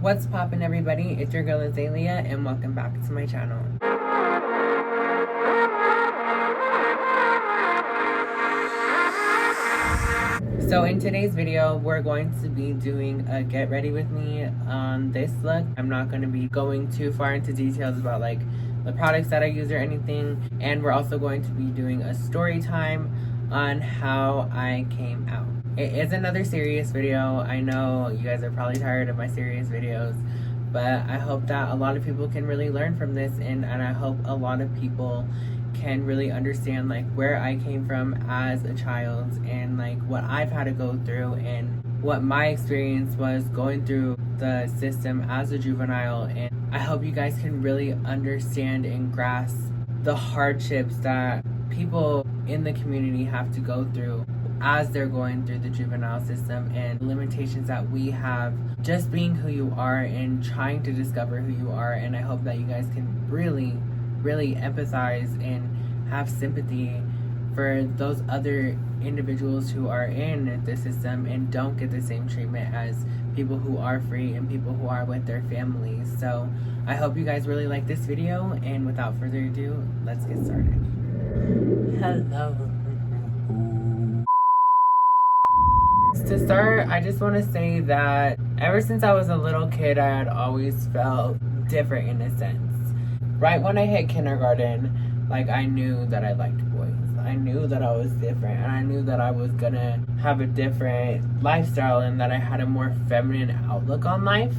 What's poppin', everybody? It's your girl Azalea, and welcome back to my channel. So in today's video, we're going to be doing a get ready with me on this look. I'm not going to be going too far into details about like the products that I use or anything, and we're also going to be doing a story time on how I came out. It is another serious video. I know you guys are probably tired of my serious videos, but I hope that a lot of people can really learn from this, and I hope a lot of people can really understand like where I came from as a child and like what I've had to go through and what my experience was going through the system as a juvenile. And I hope you guys can really understand and grasp the hardships that people in the community have to go through as they're going through the juvenile system, and limitations that we have just being who you are and trying to discover who you are. And I hope that you guys can really empathize and have sympathy for those other individuals who are in the system and don't get the same treatment as people who are free and people who are with their families. So I hope you guys really like this video, and without further ado, let's get started. Hello. To start, I just want to say that ever since I was a little kid, I had always felt different in a sense. Right when I hit kindergarten, like I knew that I liked boys. I knew that I was different, and I knew that I was gonna have a different lifestyle and that I had a more feminine outlook on life.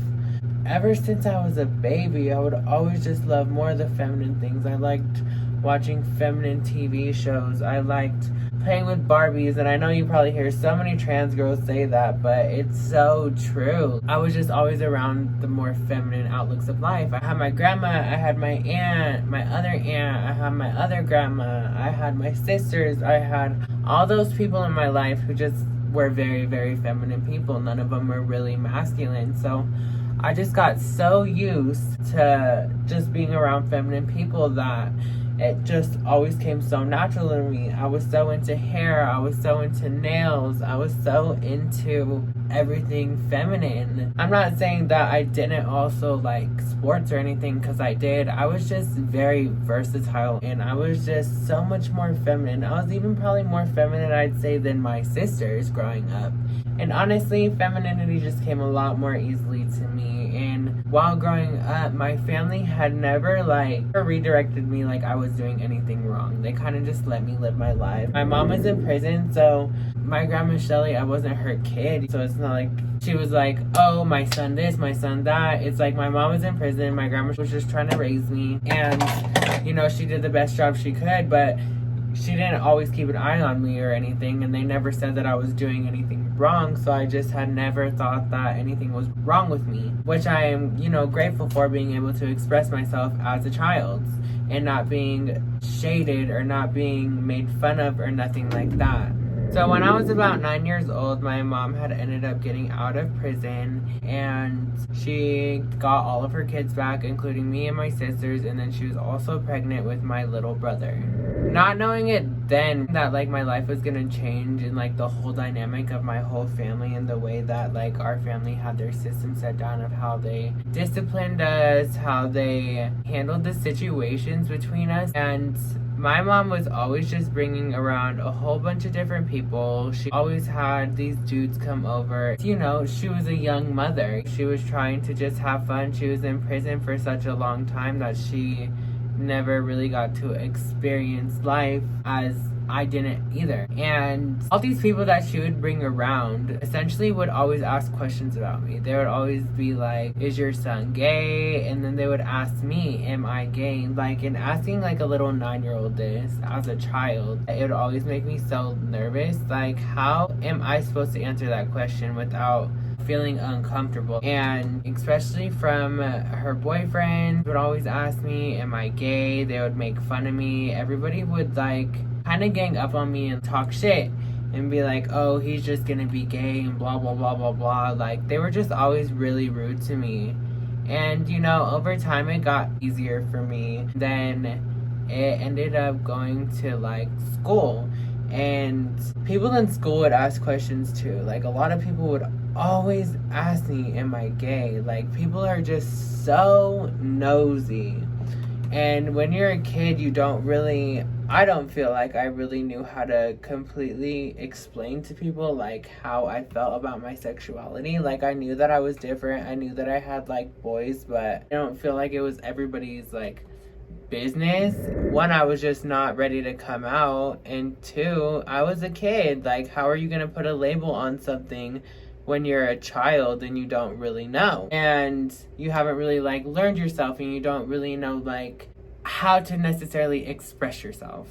Ever since I was a baby, I would always just love more of the feminine things. I liked watching feminine TV shows. I liked playing with Barbies, and I know you probably hear so many trans girls say that, but it's so true. I was just always around the more feminine outlooks of life. I had my grandma, I had my aunt, my other aunt, I had my other grandma, I had my sisters, I had all those people in my life who just were very feminine people. None of them were really masculine. So I just got so used to just being around feminine people that it just always came so natural to me. I was so into hair, I was so into nails, I was so into everything feminine. I'm not saying that I didn't also like sports or anything, because I did. I was just very versatile, and I was just so much more feminine. I was even probably more feminine, I'd say, than my sisters growing up. And honestly, femininity just came a lot more easily to me. And while growing up, my family had never redirected me like I was doing anything wrong. They kind of just let me live my life. My mom was in prison, so my grandma Shelly, I wasn't her kid. So it's not like she was like, oh, my son this, my son that. It's like my mom was in prison, my grandma was just trying to raise me. And, you know, she did the best job she could, but she didn't always keep an eye on me or anything, and they never said that I was doing anything wrong, so I just had never thought that anything was wrong with me, which I am, you know, grateful for, being able to express myself as a child and not being shaded or not being made fun of or nothing like that. So when I was about 9 years old, my mom had ended up getting out of prison, and she got all of her kids back, including me and my sisters, and then she was also pregnant with my little brother. Not knowing it then that like my life was gonna change, and like the whole dynamic of my whole family and the way that like our family had their system set down of how they disciplined us, how they handled the situations between us. And my mom was always just bringing around a whole bunch of different people. She always had these dudes come over. You know, she was a young mother. She was trying to just have fun. She was in prison for such a long time that she never really got to experience life, as I didn't either. And all these people that she would bring around essentially would always ask questions about me. They would always be like, is your son gay? And then they would ask me, am I gay? Like, and asking like a little 9-year-old this as a child, it would always make me so nervous. Like, how am I supposed to answer that question without feeling uncomfortable? And especially from her boyfriend would always ask me, am I gay? They would make fun of me. Everybody would like kind of gang up on me and talk shit and be like, oh, he's just gonna be gay and blah blah blah blah blah. Like, they were just always really rude to me. And you know, over time it got easier for me. Then it ended up going to like school, and people in school would ask questions too. Like, a lot of people would always ask me, am I gay? Like, people are just so nosy. And when you're a kid, I don't feel like I really knew how to completely explain to people, like, how I felt about my sexuality. Like, I knew that I was different. I knew that I had, like, boys, but I don't feel like it was everybody's, like, business. One, I was just not ready to come out. And two, I was a kid. Like, how are you going to put a label on something when you're a child and you don't really know, and you haven't really like learned yourself, and you don't really know like how to necessarily express yourself?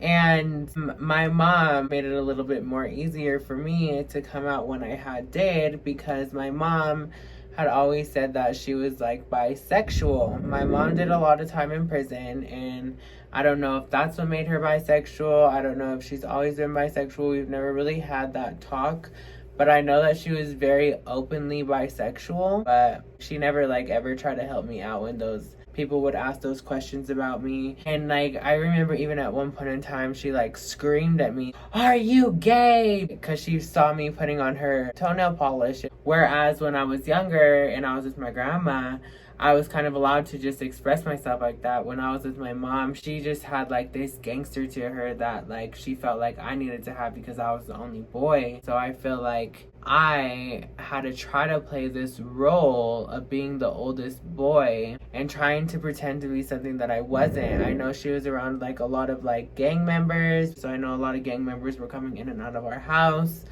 And my mom made it a little bit more easier for me to come out when I did, because my mom had always said that she was like bisexual. My mom did a lot of time in prison, and I don't know if that's what made her bisexual. I don't know if she's always been bisexual. We've never really had that talk. But I know that she was very openly bisexual, but she never like ever tried to help me out when those people would ask those questions about me. And like, I remember even at one point in time, she like screamed at me, "Are you gay?" Because she saw me putting on her toenail polish. Whereas when I was younger and I was with my grandma, I was kind of allowed to just express myself like that. When I was with my mom, she just had like this gangster to her that like she felt like I needed to have because I was the only boy. So I feel like I had to try to play this role of being the oldest boy and trying to pretend to be something that I wasn't. I know she was around like a lot of like gang members, so I know a lot of gang members were coming in and out of our house.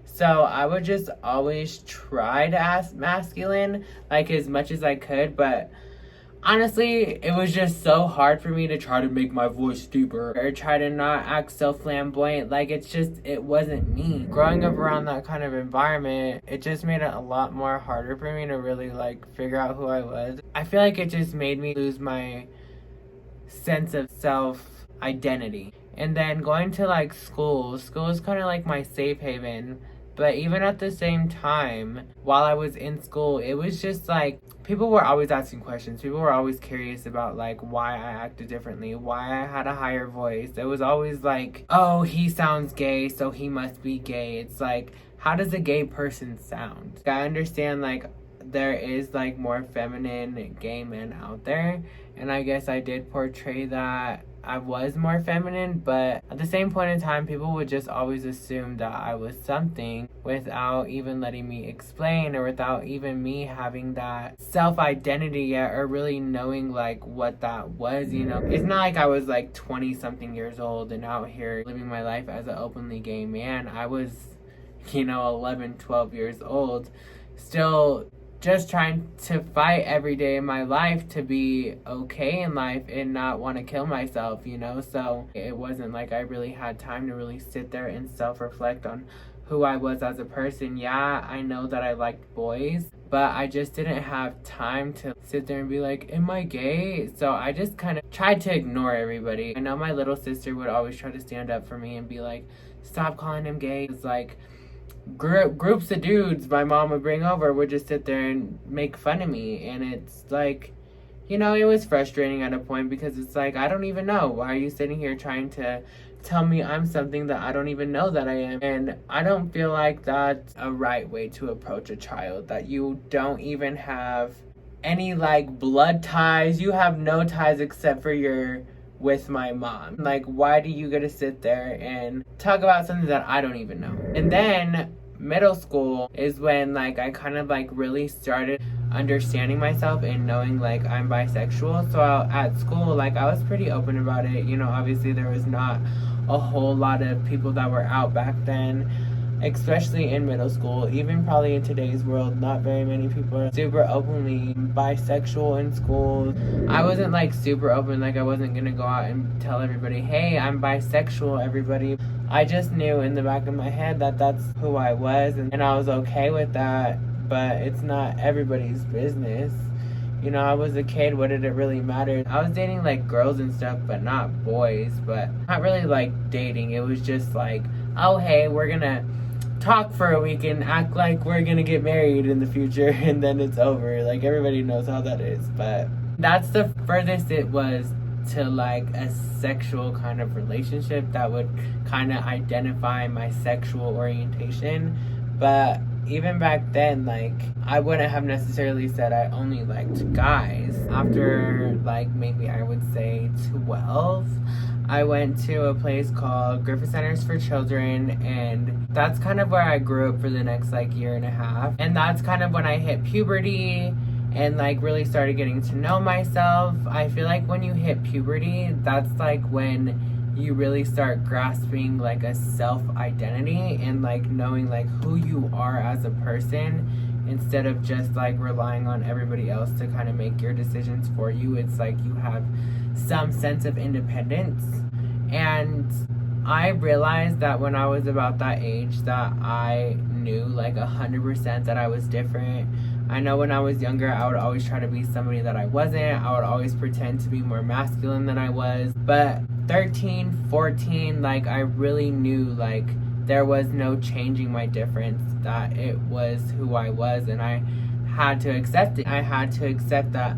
So I would just always try to act masculine, like as much as I could, but honestly, it was just so hard for me to try to make my voice deeper or try to not act so flamboyant. Like, it wasn't me. Growing up around that kind of environment, it just made it a lot more harder for me to really like figure out who I was. I feel like it just made me lose my sense of self-identity. And then going to like school is kind of like my safe haven. But even at the same time, while I was in school, it was just like, people were always asking questions. People were always curious about like why I acted differently, why I had a higher voice. It was always like, oh, he sounds gay, so he must be gay. It's like, how does a gay person sound? I understand like there is like more feminine gay men out there, and I guess I did portray that I was more feminine, but at the same point in time, people would just always assume that I was something without even letting me explain, or without even me having that self-identity yet, or really knowing like what that was, you know. It's not like I was like 20 something years old and out here living my life as an openly gay man. I was, 11, 12 years old, still just trying to fight every day in my life to be okay in life and not want to kill myself, So it wasn't like I really had time to really sit there and self-reflect on who I was as a person. Yeah, I know that I liked boys, but I just didn't have time to sit there and be like, am I gay? So I just kind of tried to ignore everybody. I know my little sister would always try to stand up for me and be like, stop calling him gay. It's like, groups of dudes my mom would bring over would just sit there and make fun of me, and it's like, it was frustrating at a point, because it's like, I don't even know. Why are you sitting here trying to tell me I'm something that I don't even know that I am? And I don't feel like that's a right way to approach a child, that you don't even have any like blood ties. You have no ties except for your with my mom. Like, why do you get to sit there and talk about something that I don't even know? And then middle school is when like I kind of like really started understanding myself and knowing like I'm bisexual. So at school, like I was pretty open about it. Obviously there was not a whole lot of people that were out back then, especially in middle school. Even probably in today's world, not very many people are super openly bisexual in school. I wasn't like super open, like I wasn't gonna go out and tell everybody, hey, I'm bisexual, everybody. I just knew in the back of my head that that's who I was, and I was okay with that, but it's not everybody's business. I was a kid, what did it really matter? I was dating like girls and stuff, but not boys, but not really like dating. It was just like, oh, hey, we're gonna talk for a week and act like we're gonna get married in the future, and then it's over. Like, everybody knows how that is. But that's the furthest it was to like a sexual kind of relationship that would kind of identify my sexual orientation. But even back then, like, I wouldn't have necessarily said I only liked guys. After, like, maybe I would say 12, I went to a place called Griffith Centers for Children, and that's kind of where I grew up for the next, like, year and a half. And that's kind of when I hit puberty and, like, really started getting to know myself. I feel like when you hit puberty, that's, like, when you really start grasping, like, a self-identity and, like, knowing, like, who you are as a person instead of just, like, relying on everybody else to kind of make your decisions for you. It's like you have some sense of independence. And I realized that when I was about that age that I knew, like, 100% that I was different. I know when I was younger, I would always try to be somebody that I wasn't. I would always pretend to be more masculine than I was. But 13, 14, like, I really knew, like, there was no changing my difference, that it was who I was, and I had to accept it. I had to accept that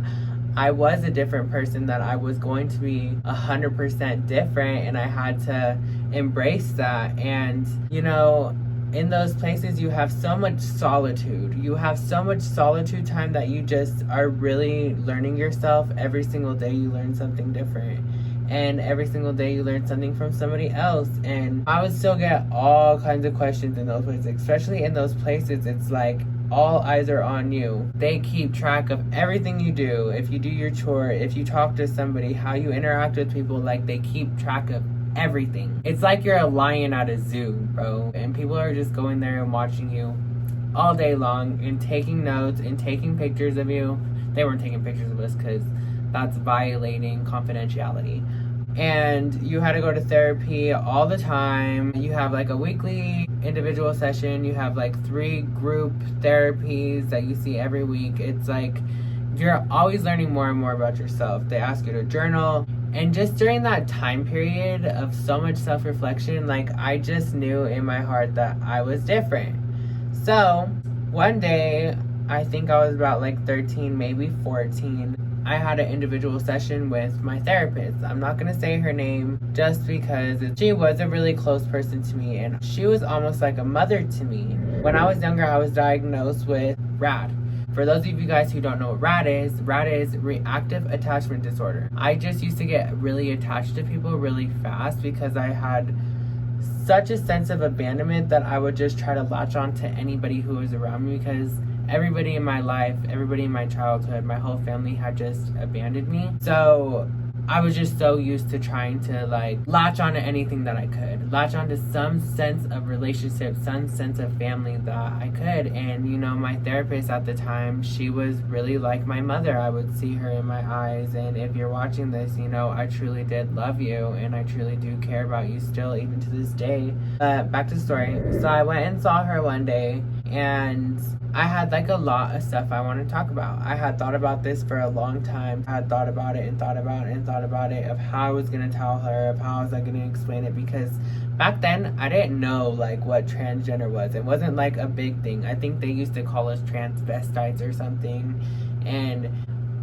I was a different person, that I was going to be 100% different, and I had to embrace that. And, you know, in those places, you have so much solitude. You have so much solitude time that you just are really learning yourself. Every single day you learn something different. And every single day you learn something from somebody else. And I would still get all kinds of questions in those places. Especially in those places, it's like all eyes are on you. They keep track of everything you do. If you do your chore, if you talk to somebody, how you interact with people, like, they keep track of everything. It's like you're a lion at a zoo, bro. And people are just going there and watching you all day long and taking notes and taking pictures of you. They weren't taking pictures of us because that's violating confidentiality. And you had to go to therapy all the time. You have, like, a weekly individual session. You have, like, 3 group therapies that you see every week. It's like you're always learning more and more about yourself. They ask you to journal. And just during that time period of so much self-reflection, like, I just knew in my heart that I was different. So one day, I think I was about, like, 13, maybe 14, I had an individual session with my therapist. I'm not going to say her name just because she was a really close person to me, and she was almost like a mother to me. When I was younger, I was diagnosed with RAD. For those of you guys who don't know what RAD is reactive attachment disorder. I just used to get really attached to people really fast because I had such a sense of abandonment that I would just try to latch on to anybody who was around me, because everybody in my life, everybody in my childhood, my whole family had just abandoned me. So I was just so used to trying to, like, latch on to anything that I could. Latch on to some sense of relationship, some sense of family that I could. And, you know, my therapist at the time, she was really like my mother. I would see her in my eyes. And if you're watching this, you know, I truly did love you. And I truly do care about you still, even to this day. Back to the story. So I went and saw her one day. And I had, like, a lot of stuff I want to talk about. I had thought about this for a long time. I had thought about it and thought about it and thought about it, of how I was going to tell her, of how I was going to explain it, because back then I didn't know, like, what transgender was. It wasn't, like, a big thing. I think they used to call us transvestites or something, and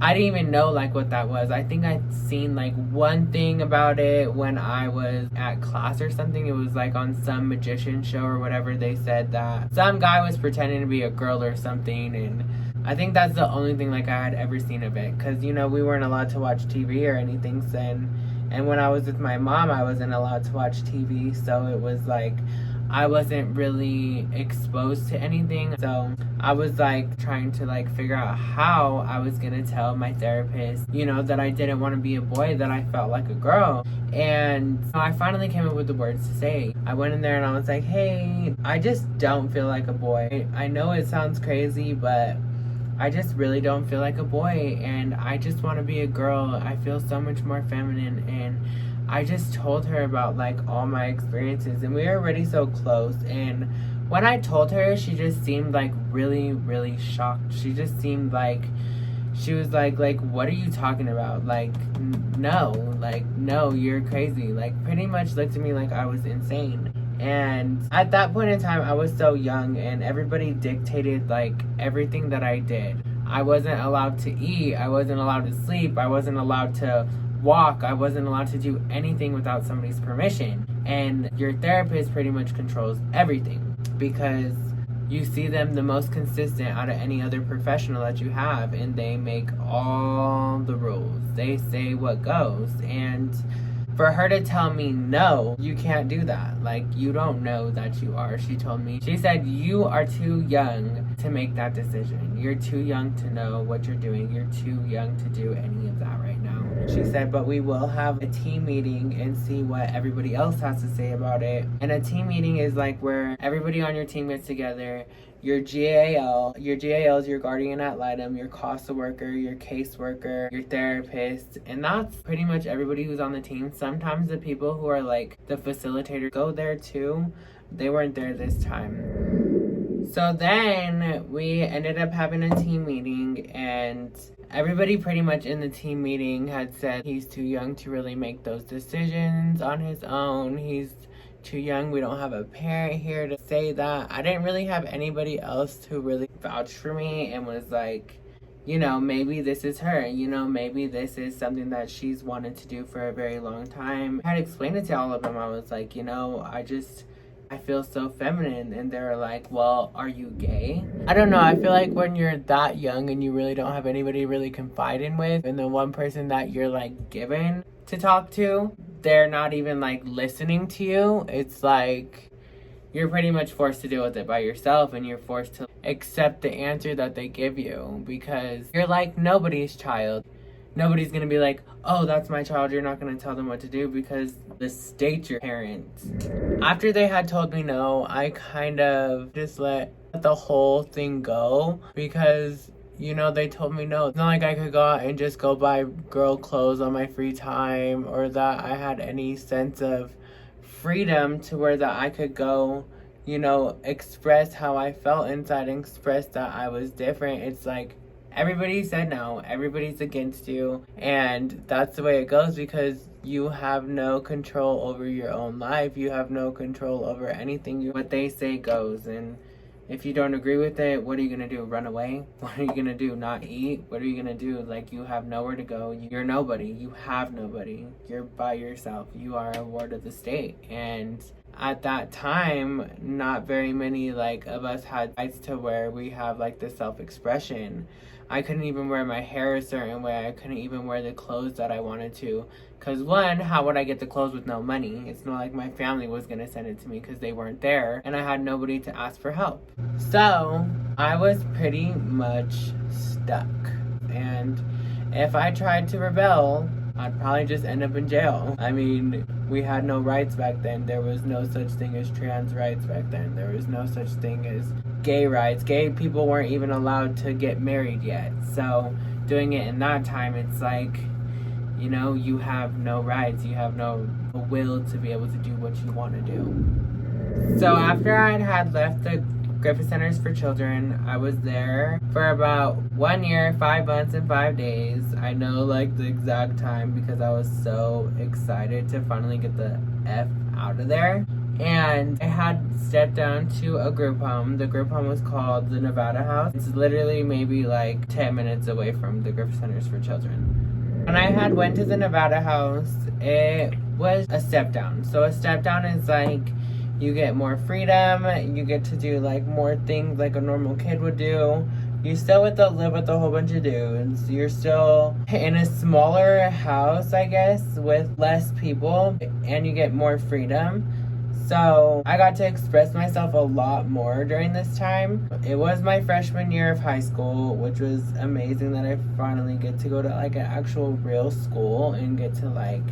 I didn't even know, like, what that was. I think I'd seen, like, one thing about it when I was at class or something. It was, like, on some magician show or whatever. They said that some guy was pretending to be a girl or something, and I think that's the only thing, like, I had ever seen of it. Because, you know, we weren't allowed to watch TV or anything then. And when I was with my mom, I wasn't allowed to watch TV. So it was, like, I wasn't really exposed to anything. So I was, like, trying to, like, figure out how I was going to tell my therapist, you know, that I didn't want to be a boy, that I felt like a girl. And so I finally came up with the words to say. I went in there and I was like, hey, I just don't feel like a boy. I know it sounds crazy, but I just really don't feel like a boy, and I just want to be a girl. I feel so much more feminine. And I just told her about, like, all my experiences, and we were already so close. And when I told her, she just seemed, like, really, really shocked. She just seemed like, she was like, what are you talking about? Like, no, you're crazy. Like, pretty much looked at me like I was insane. And at that point in time, I was so young, and everybody dictated, like, everything that I did. I wasn't allowed to eat. I wasn't allowed to sleep. I wasn't allowed to walk. I wasn't allowed to do anything without somebody's permission. And your therapist pretty much controls everything, because you see them the most consistent out of any other professional that you have, and they make all the rules. They say what goes. And for her to tell me, no, you can't do that. Like, you don't know that you are. She told me, she said, you are too young to make that decision. You're too young to know what you're doing. You're too young to do any of that right now. She said, but we will have a team meeting and see what everybody else has to say about it. And a team meeting is like where everybody on your team gets together. Your GAL is your guardian ad litem, your CASA worker, your caseworker, your therapist, and that's pretty much everybody who's on the team. Sometimes the people who are like the facilitator go there too. They weren't there this time. So then we ended up having a team meeting, and everybody pretty much in the team meeting had said he's too young to really make those decisions on his own. He's too young. We don't have a parent here to say that. I didn't really have anybody else who really vouched for me and was like, you know, maybe this is her, you know, maybe this is something that she's wanted to do for a very long time. I had explained it to all of them. I was like, you know, I feel so feminine. And they were like, well, are you gay? I don't know. I feel like when you're that young and you really don't have anybody really confiding with, and the one person that you're like given to talk to, they're not even like listening to you. It's like you're pretty much forced to deal with it by yourself, and you're forced to accept the answer that they give you because you're like nobody's child. Nobody's gonna be like, oh, that's my child. You're not gonna tell them what to do because the state's your parents. After they had told me no, I kind of just let the whole thing go because, you know, they told me no. It's not like I could go out and just go buy girl clothes on my free time, or that I had any sense of freedom to where that I could go, you know, express how I felt inside, express that I was different. It's like everybody said no, everybody's against you, and that's the way it goes because you have no control over your own life. You have no control over anything. What they say goes, and if you don't agree with it, what are you gonna do? Run away? What are you gonna do? Not eat? What are you gonna do? Like, you have nowhere to go. You're nobody. You have nobody. You're by yourself. You are a ward of the state. And at that time, not very many like of us had rights to where we have like the self-expression. I couldn't even wear my hair a certain way. I couldn't even wear the clothes that I wanted to. Because one, how would I get the clothes with no money? It's not like my family was going to send it to me because they weren't there. And I had nobody to ask for help. So I was pretty much stuck. And if I tried to rebel, I'd probably just end up in jail. I mean, we had no rights back then. There was no such thing as trans rights back then. There was no such thing as gay rights. Gay people weren't even allowed to get married yet. So doing it in that time, it's like, you know, you have no rights. You have no will to be able to do what you want to do. So after I had left the Griffith Centers for Children, I was there for about 1 year, 5 months, and 5 days. I know like the exact time because I was so excited to finally get the F out of there. And I had stepped down to a group home. The group home was called the Nevada House. It's literally maybe like 10 minutes away from the Griffith Centers for Children. When I had went to the Nevada House, it was a step down. So a step down is like, you get more freedom, you get to do like more things like a normal kid would do. You still have to live with a whole bunch of dudes. You're still in a smaller house, I guess, with less people, and you get more freedom. So I got to express myself a lot more during this time. It was my freshman year of high school, which was amazing that I finally get to go to like an actual real school and get to like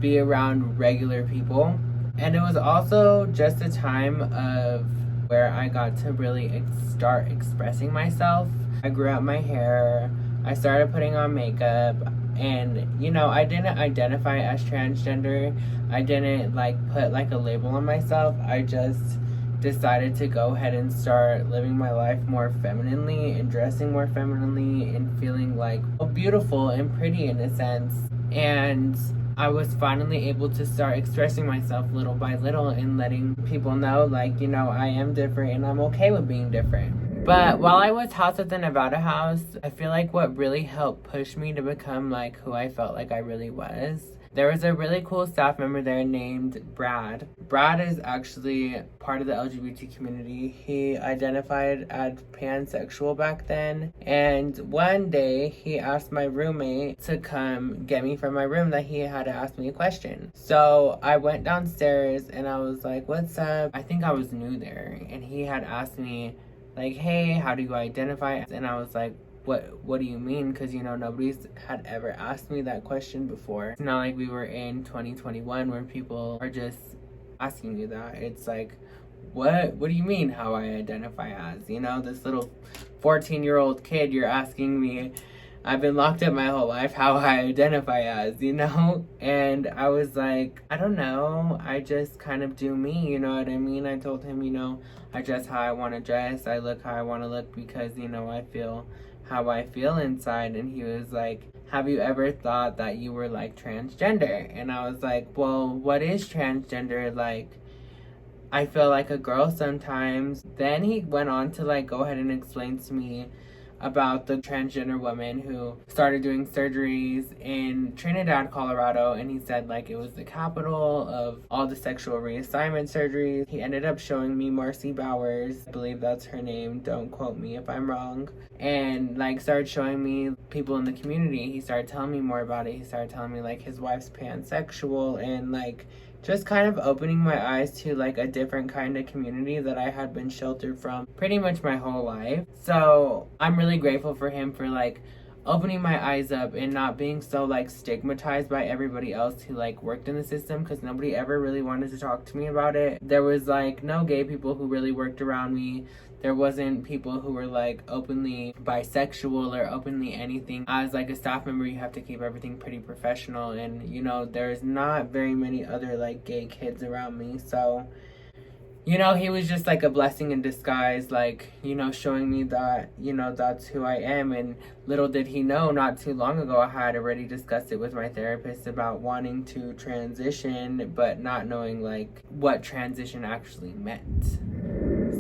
be around regular people. And it was also just a time of where I got to really start expressing myself. I grew out my hair, I started putting on makeup, and you know, I didn't identify as transgender. I didn't like put like a label on myself. I just decided to go ahead and start living my life more femininely and dressing more femininely and feeling like beautiful and pretty in a sense. And I was finally able to start expressing myself little by little and letting people know, like, you know, I am different and I'm okay with being different. But while I was housed at the Nevada House, I feel like what really helped push me to become like who I felt like I really was There was a really cool staff member there named Brad. Brad is actually part of the LGBT community. He identified as pansexual back then. And one day he asked my roommate to come get me from my room that he had to ask me a question. So I went downstairs and I was like, what's up? I think I was new there. And he had asked me like, hey, how do you identify? And I was like, what do you mean? Because, you know, nobody's had ever asked me that question before. It's not like we were in 2021 where people are just asking you that. It's like, what do you mean how I identify as? You know, this little 14-year-old kid, you're asking me, I've been locked up my whole life, how I identify as, you know? And I was like, I don't know, I just kind of do me, you know what I mean? I told him, you know, I dress how I want to dress, I look how I want to look because, you know, I feel how I feel inside. And he was like, have you ever thought that you were like transgender? And I was like, well, what is transgender? Like, I feel like a girl sometimes. Then he went on to like go ahead and explain to me about the transgender woman who started doing surgeries in Trinidad, Colorado, and he said like it was the capital of all the sexual reassignment surgeries. He ended up showing me Marcy Bowers, I believe that's her name, don't quote me if I'm wrong, and like started showing me people in the community. He started telling me more about it. He started telling me like his wife's pansexual and like just kind of opening my eyes to like a different kind of community that I had been sheltered from pretty much my whole life. So I'm really grateful for him for like opening my eyes up and not being so like stigmatized by everybody else who like worked in the system, because nobody ever really wanted to talk to me about it. There was like no gay people who really worked around me. There wasn't people who were like openly bisexual or openly anything. As like a staff member, you have to keep everything pretty professional, and you know, there's not very many other like gay kids around me. So, you know, he was just like a blessing in disguise, like, you know, showing me that, you know, that's who I am. And little did he know, not too long ago, I had already discussed it with my therapist about wanting to transition, but not knowing like what transition actually meant.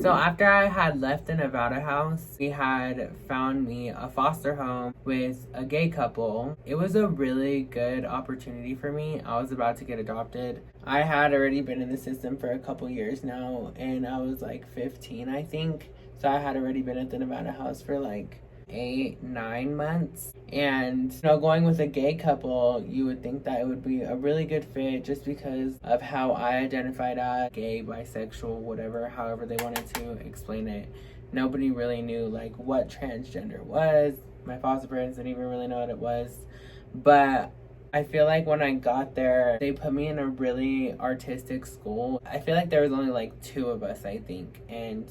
So after I had left the Nevada house, we had found me a foster home with a gay couple. It was a really good opportunity for me. I was about to get adopted. I had already been in the system for a couple years now, and I was like 15, I think. So I had already been at the Nevada house for like 8-9 months. And you know, going with a gay couple, you would think that it would be a really good fit just because of how I identified as gay, bisexual, whatever, however they wanted to explain it. Nobody really knew like what transgender was. My foster parents didn't even really know what it was. But I feel like when I got there, they put me in a really artistic school. I feel like there was only like 2 of us, I think, and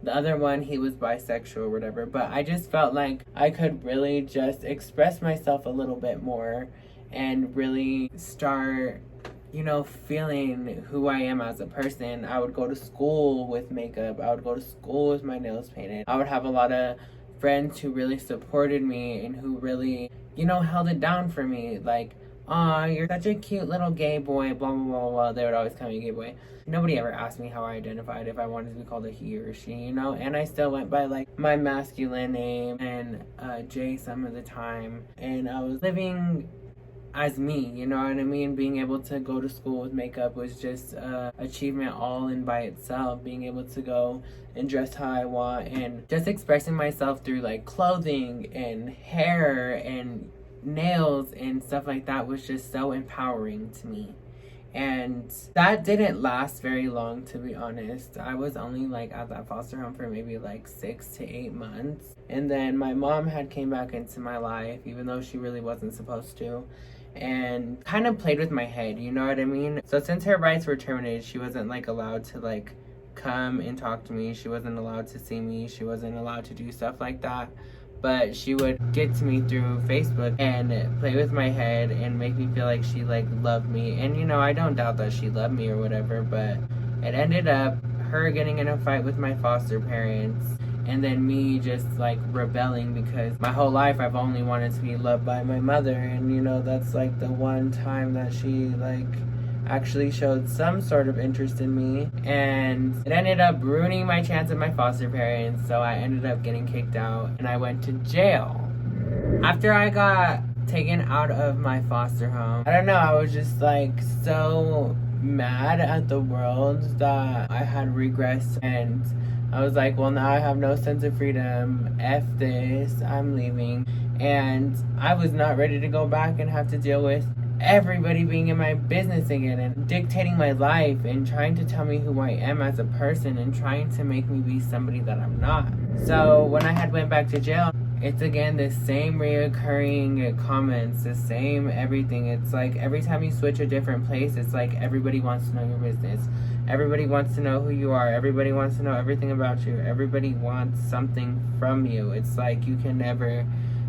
the other one, he was bisexual or whatever. But I just felt like I could really just express myself a little bit more and really start, you know, feeling who I am as a person. I would go to school with makeup. I would go to school with my nails painted. I would have a lot of friends who really supported me and who really, you know, held it down for me. Like, aw, you're such a cute little gay boy, blah, blah, blah, blah. They would always call me a gay boy. Nobody ever asked me how I identified, if I wanted to be called a he or she, you know? And I still went by, like, my masculine name and Jay some of the time. And I was living as me, you know what I mean? Being able to go to school with makeup was just an achievement all in by itself. Being able to go and dress how I want and just expressing myself through, like, clothing and hair and nails and stuff like that was just so empowering to me. And that didn't last very long, to be honest. I was only like at that foster home for maybe like 6 to 8 months. And then my mom had came back into my life, even though she really wasn't supposed to, and kind of played with my head, you know what I mean? So since her rights were terminated, she wasn't like allowed to like come and talk to me. She wasn't allowed to see me. She wasn't allowed to do stuff like that. But she would get to me through Facebook and play with my head and make me feel like she like loved me. And you know, I don't doubt that she loved me or whatever, but it ended up her getting in a fight with my foster parents, and then me just like rebelling because my whole life I've only wanted to be loved by my mother. And you know, that's like the one time that she like actually showed some sort of interest in me, and it ended up ruining my chance at my foster parents. So I ended up getting kicked out and I went to jail. After I got taken out of my foster home. I don't know, I was just like so mad at the world that I had regressed, and I was like, well, now I have no sense of freedom. F this, I'm leaving. And I was not ready to go back and have to deal with everybody being in my business again and dictating my life and trying to tell me who I am as a person and trying to make me be somebody that I'm not. So when I had went back to jail, it's again the same reoccurring comments, the same everything. It's like every time you switch a different place, it's like everybody wants to know your business. Everybody wants to know who you are. Everybody wants to know everything about you. Everybody wants something from you. It's like you can never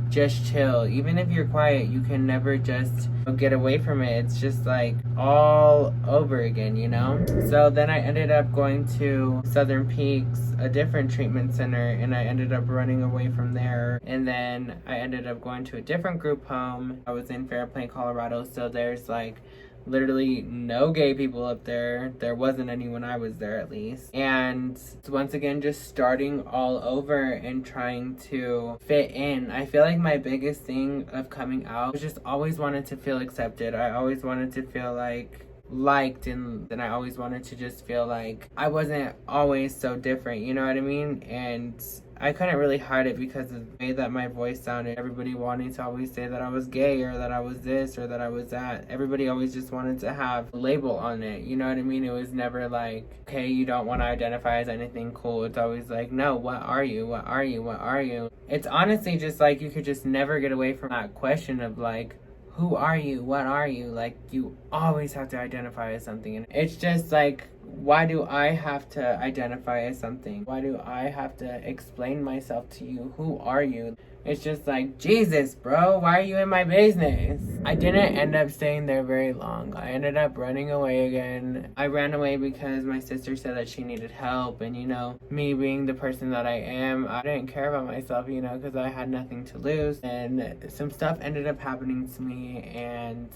just chill. Even if you're quiet, you can never just get away from it. It's just like all over again, you know? So then I ended up going to Southern Peaks, a different treatment center, and I ended up running away from there. And then I ended up going to a different group home. I was in Fairplain, Colorado, so there's like literally no gay people up there. There wasn't any when I was there, at least. And once again, just starting all over and trying to fit in. I feel like my biggest thing of coming out was just always wanted to feel accepted. I always wanted to feel like liked, and then I always wanted to just feel like I wasn't always so different, you know what I mean? And I couldn't really hide it because of the way that my voice sounded. Everybody wanting to always say that I was gay or that I was this or that I was that. Everybody always just wanted to have a label on it, you know what I mean? It was never like, okay, you don't want to identify as anything cool. It's always like, no, what are you? What are you? What are you? It's honestly just like you could just never get away from that question of like, who are you? What are you? Like, you always have to identify as something. And it's just like, why do I have to identify as something? Why do I have to explain myself to you? Who are you? It's just like, Jesus, bro, why are you in my business? I didn't end up staying there very long. I ended up running away again. I ran away because my sister said that she needed help. And, you know, me being the person that I am, I didn't care about myself, you know, because I had nothing to lose. And some stuff ended up happening to me. And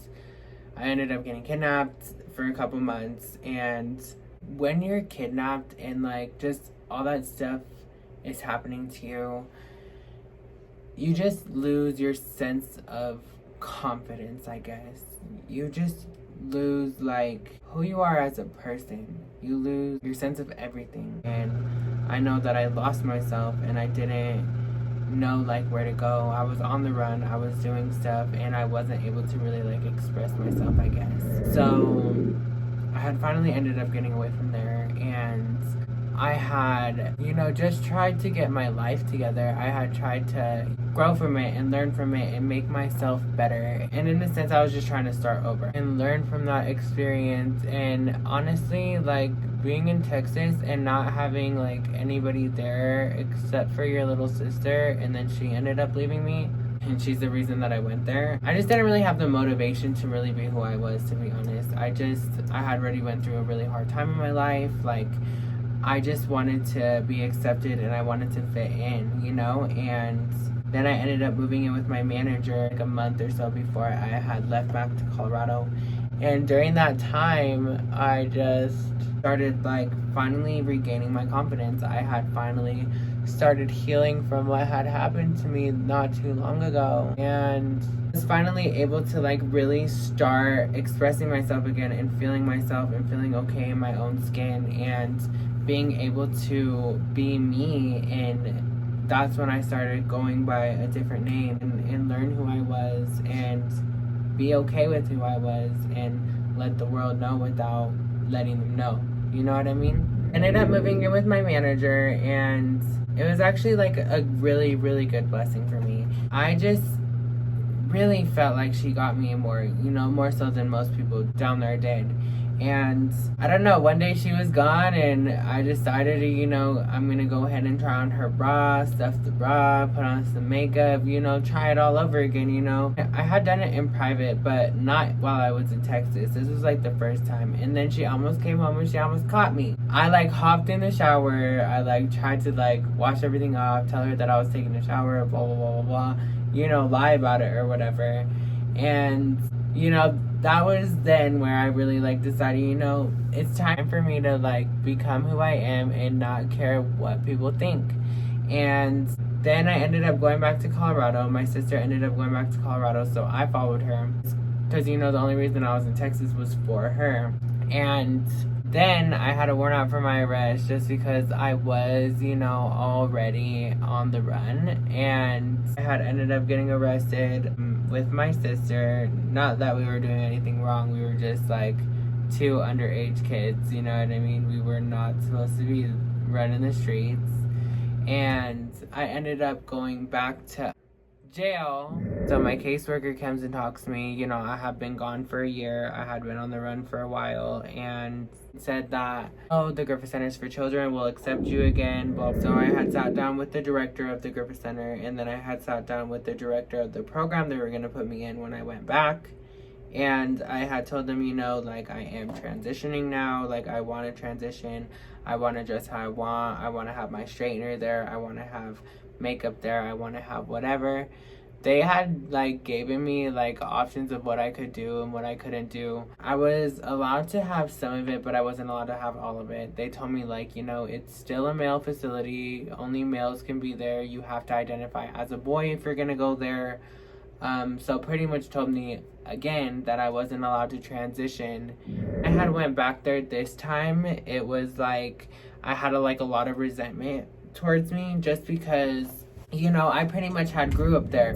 I ended up getting kidnapped for a couple months. And when you're kidnapped and, like, just all that stuff is happening to you, you just lose your sense of confidence, I guess. You just lose, like, who you are as a person. You lose your sense of everything. And I know that I lost myself and I didn't know, like, where to go. I was on the run, I was doing stuff, and I wasn't able to really, like, express myself, I guess. So I had finally ended up getting away from there, and I had, you know, just tried to get my life together. I had tried to grow from it and learn from it and make myself better. And in a sense, I was just trying to start over and learn from that experience. And honestly, like, being in Texas and not having, like, anybody there except for your little sister, and then she ended up leaving me, and she's the reason that I went there. I just didn't really have the motivation to really be who I was, to be honest. I had already went through a really hard time in my life. Like, I just wanted to be accepted and I wanted to fit in, you know? And then I ended up moving in with my manager like a month or so before I had left back to Colorado. And during that time, I just started, like, finally regaining my confidence. I had finally started healing from what had happened to me not too long ago, and was finally able to, like, really start expressing myself again and feeling myself and feeling okay in my own skin and being able to be me. And that's when I started going by a different name and learn who I was and be okay with who I was and let the world know without letting them know. You know what I mean? Ended up moving in with my manager, and it was actually like a really, really good blessing for me. I just really felt like she got me more, you know, more so than most people down there did. And I don't know, one day she was gone and I decided to, you know, I'm gonna go ahead and try on her bra, stuff the bra, put on some makeup, you know, try it all over again, you know. I had done it in private, but not while I was in Texas. This was like the first time. And then she almost came home and she almost caught me. I, like, hopped in the shower. I, like, tried to, like, wash everything off, tell her that I was taking a shower, blah, blah, blah, blah, blah, you know, lie about it or whatever. And, you know, that was then where I really, like, decided, you know, it's time for me to, like, become who I am and not care what people think. And Then I ended up going back to Colorado. My sister ended up going back to Colorado, so I followed her. Because, you know, the only reason I was in Texas was for her. And then I had a warrant out for my arrest just because I was, you know, already on the run. And I had ended up getting arrested with my sister. Not that we were doing anything wrong. We were just like 2 underage kids, you know what I mean? We were not supposed to be running the streets. And I ended up going back to jail. So my caseworker comes and talks to me. You know, I have been gone for a year. I had been on the run for a while, and said that, oh, the Griffith Centers for Children will accept you again. So I had sat down with the director of the Griffith Center, and then I had sat down with the director of the program they were going to put me in when I went back. And I had told them, you know, like, I am transitioning now. Like, I want to transition. I want to dress how I want. I want to have my straightener there. I want to have makeup there. I want to have whatever. They had, like, given me, like, options of what I could do and what I couldn't do. I was allowed to have some of it, but I wasn't allowed to have all of it. They told me, like, you know, it's still a male facility. Only males can be there. You have to identify as a boy if you're going to go there. So pretty much told me again that I wasn't allowed to transition. I had went back there this time. It was like I had a lot of resentment towards me just because, you know, I pretty much had grew up there.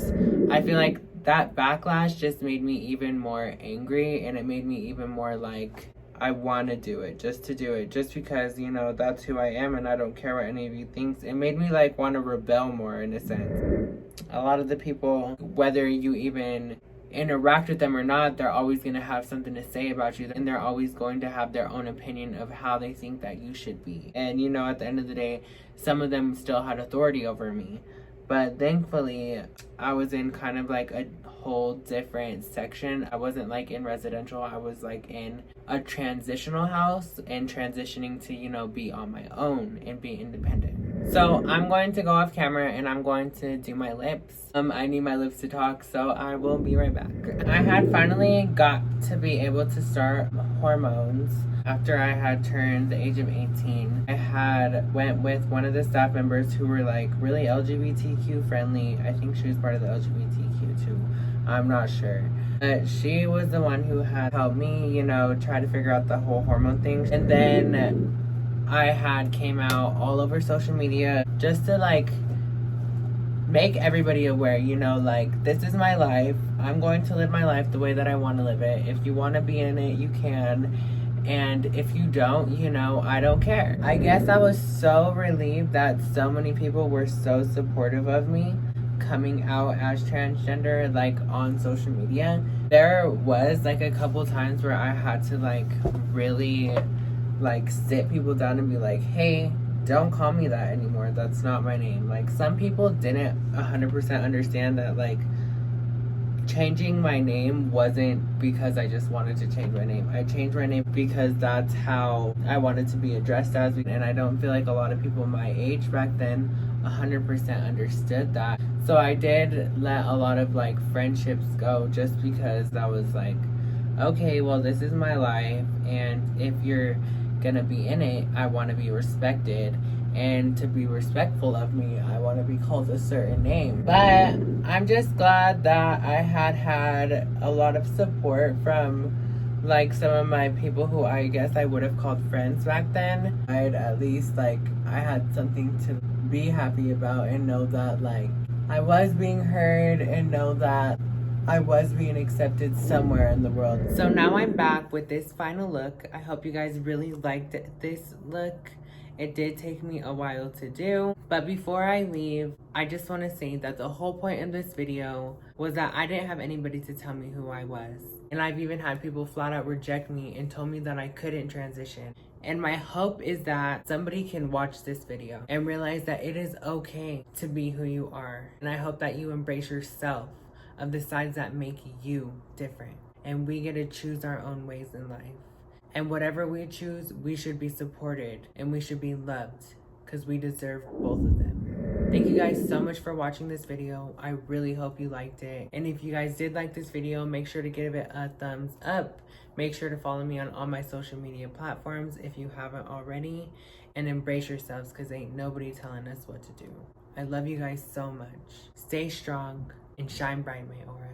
I feel like that backlash just made me even more angry, and it made me even more like I want to do it just to do it, just because, you know, that's who I am and I don't care what any of you thinks. It made me like want to rebel more in a sense. A lot of the people, whether you even interact with them or not, they're always going to have something to say about you, and they're always going to have their own opinion of how they think that you should be. And, you know, at the end of the day, some of them still had authority over me. But thankfully, I was in kind of like a whole different section. I wasn't like in residential. I was like in a transitional house and transitioning to, you know, be on my own and be independent. So I'm going to go off camera and I'm going to do my lips. I need my lips to talk, so I will be right back. I had finally got to be able to start hormones after I had turned the age of 18. I had went with one of the staff members who were like really LGBTQ friendly. I think she was part of the LGBTQ too. I'm not sure. But she was the one who had helped me, you know, try to figure out the whole hormone thing. And then I had came out all over social media just to like make everybody aware, you know, like, this is my life. I'm going to live my life the way that I want to live it. If you want to be in it, you can. And if you don't, you know, I don't care. I guess I was so relieved that so many people were so supportive of me coming out as transgender, like, on social media. There was, like, a couple times where I had to, like, really, like, sit people down and be like, hey, don't call me that anymore. That's not my name. Like, some people didn't 100% understand that, like, changing my name wasn't because I just wanted to change my name. I changed my name because that's how I wanted to be addressed as. And I don't feel like a lot of people my age back then 100% understood that. So I did let a lot of, like, friendships go just because I was like, okay, well, this is my life. And if you're gonna be in it, I want to be respected, and to be respectful of me, I want to be called a certain name. But I'm just glad that I had a lot of support from, like, some of my people who I guess I would have called friends back then. I'd at least, like, I had something to be happy about and know that, like, I was being heard and know that I was being accepted somewhere in the world. So now I'm back with this final look. I hope you guys really liked this look. It did take me a while to do, but before I leave, I just want to say that the whole point of this video was that I didn't have anybody to tell me who I was. And I've even had people flat out reject me and told me that I couldn't transition. And my hope is that somebody can watch this video and realize that it is okay to be who you are. And I hope that you embrace yourself of the sides that make you different. And we get to choose our own ways in life. And whatever we choose, we should be supported and we should be loved because we deserve both of them. Thank you guys so much for watching this video. I really hope you liked it. And if you guys did like this video, make sure to give it a thumbs up. Make sure to follow me on all my social media platforms if you haven't already. And embrace yourselves because ain't nobody telling us what to do. I love you guys so much. Stay strong and shine bright, my auras.